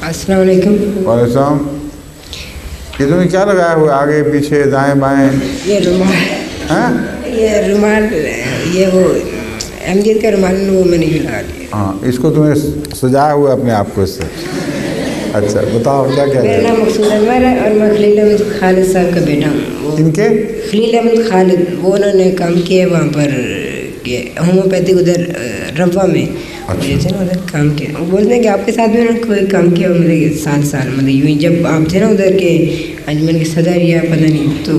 السلام علیکم. وعلیکم السلام. یہ تم نے کیا لگایا ہوا آگے پیچھے دائیں بائیں؟ یہ رومال. ہاں یہ رومال یہ وہ احمدیت کا رومال وہ میں نے لگا لیا. ہاں اس کو تمہیں سجایا ہوا اپنے آپ کو اس سے. اچھا بتاؤ کیا کہہ رہے میرا نام مقصود انور ہے اور میں خلیل احمد خالد صاحب کا بیٹا ہوں. ان کے خلیل احمد خالد وہ انہوں نے کام کیا وہاں پر ہومیوپیتھک ادھر رمبا میں تھے نا ادھر کام کیا. وہ بولتے ہیں کہ آپ کے ساتھ بھی انہوں نے کوئی کام کیا مطلب سال مطلب یوں ہی جب آپ تھے نا ادھر کے انجمن کے صدر یا پتہ نہیں تو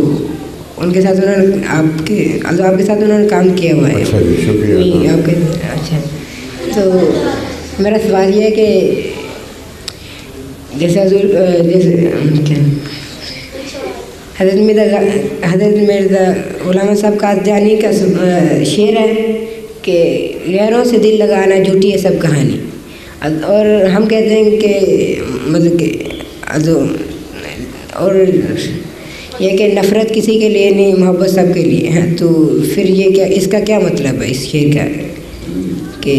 ان کے ساتھ انہوں نے آپ کے ساتھ انہوں نے کام کیا ہوا ہے. اچھا جی شکریہ. آپ کے اچھا تو میرا سوال یہ ہے کہ جیسے حضور جیسے حضرت مرزا علامہ صاحب قادیانی کا شعر ہے کہ غیروں سے دل لگانا جھوٹی ہے سب کہانی. اور ہم کہتے ہیں کہ مطلب کہ اور یہ کہ نفرت کسی کے لیے نہیں محبت سب کے لیے ہے. تو پھر یہ کیا اس کا کیا مطلب ہے اس شعر کا کہ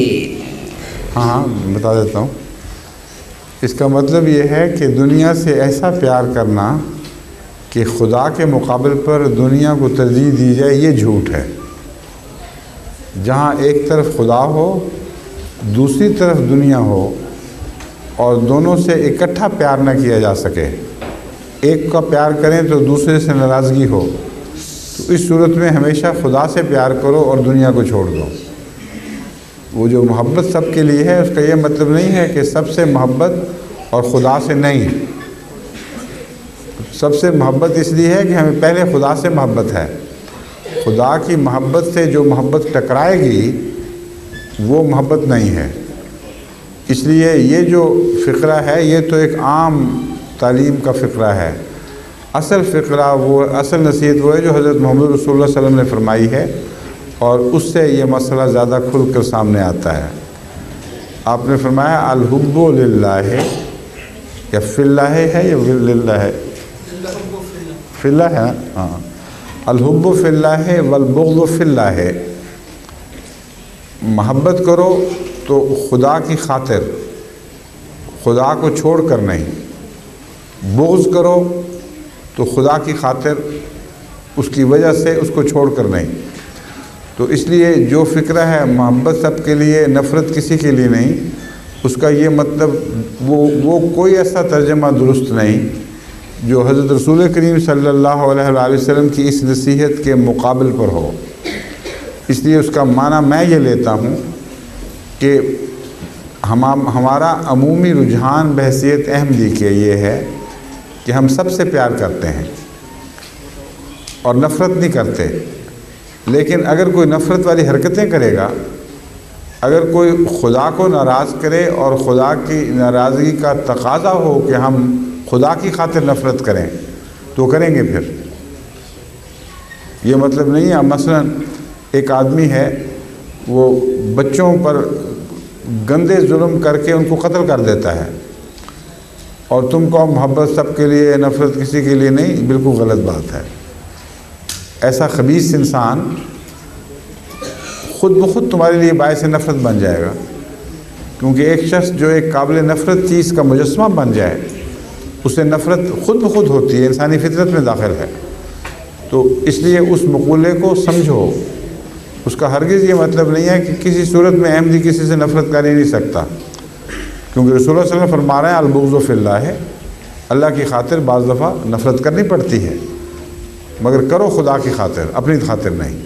ہاں بتا دیتا ہوں. اس کا مطلب یہ ہے کہ دنیا سے ایسا پیار کرنا کہ خدا کے مقابل پر دنیا کو ترجیح دی جائے یہ جھوٹ ہے. جہاں ایک طرف خدا ہو دوسری طرف دنیا ہو اور دونوں سے اکٹھا پیار نہ کیا جا سکے, ایک کا پیار کریں تو دوسرے سے ناراضگی ہو, تو اس صورت میں ہمیشہ خدا سے پیار کرو اور دنیا کو چھوڑ دو. وہ جو محبت سب کے لیے ہے اس کا یہ مطلب نہیں ہے کہ سب سے محبت اور خدا سے نہیں. سب سے محبت اس لیے ہے کہ ہمیں پہلے خدا سے محبت ہے. خدا کی محبت سے جو محبت ٹکرائے گی وہ محبت نہیں ہے. اس لیے یہ جو فقرہ ہے یہ تو ایک عام تعلیم کا فقرہ ہے. اصل فقرہ وہ اصل نصیحت وہ ہے جو حضرت محمد رسول اللہ صلی اللہ علیہ وسلم نے فرمائی ہے, اور اس سے یہ مسئلہ زیادہ کھل کر سامنے آتا ہے. آپ نے فرمایا الحب للہ یا فی اللہ ہے یا للہ ہے؟ فی اللہ ہے. ہاں الحب فی اللہ والبغض فی اللہ. محبت کرو تو خدا کی خاطر, خدا کو چھوڑ کر نہیں. بغض کرو تو خدا کی خاطر, اس کی وجہ سے اس کو چھوڑ کر نہیں. تو اس لیے جو فکرہ ہے محبت سب کے لیے نفرت کسی کے لیے نہیں, اس کا یہ مطلب وہ کوئی ایسا ترجمہ درست نہیں جو حضرت رسول کریم صلی اللہ علیہ وآلہ وسلم کی اس نصیحت کے مقابل پر ہو. اس لیے اس کا معنی میں یہ لیتا ہوں کہ ہمارا عمومی رجحان بحیثیت احمدی کے یہ ہے کہ ہم سب سے پیار کرتے ہیں اور نفرت نہیں کرتے. لیکن اگر کوئی نفرت والی حرکتیں کرے گا, اگر کوئی خدا کو ناراض کرے اور خدا کی ناراضگی کا تقاضا ہو کہ ہم خدا کی خاطر نفرت کریں تو کریں گے. پھر یہ مطلب نہیں ہے مثلا ایک آدمی ہے وہ بچوں پر گندے ظلم کر کے ان کو قتل کر دیتا ہے, اور تم کو محبت سب کے لیے نفرت کسی کے لیے نہیں, بالکل غلط بات ہے. ایسا خبیث انسان خود بخود تمہارے لیے باعث نفرت بن جائے گا, کیونکہ ایک شخص جو ایک قابل نفرت چیز کا مجسمہ بن جائے اسے نفرت خود بخود ہوتی ہے, انسانی فطرت میں داخل ہے. تو اس لیے اس مقولے کو سمجھو. اس کا ہرگز یہ مطلب نہیں ہے کہ کسی صورت میں احمدی کسی سے نفرت کر ہی نہیں سکتا, کیونکہ رسول اللہ صلی اللہ علیہ وسلم فرما رہے ہیں البغض فی اللہ ہے. اللہ کی خاطر بعض دفعہ نفرت کرنی پڑتی ہے, مگر کرو خدا کی خاطر, اپنی خاطر نہیں.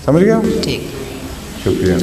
سمجھ گیا؟ ٹھیک, شکریہ.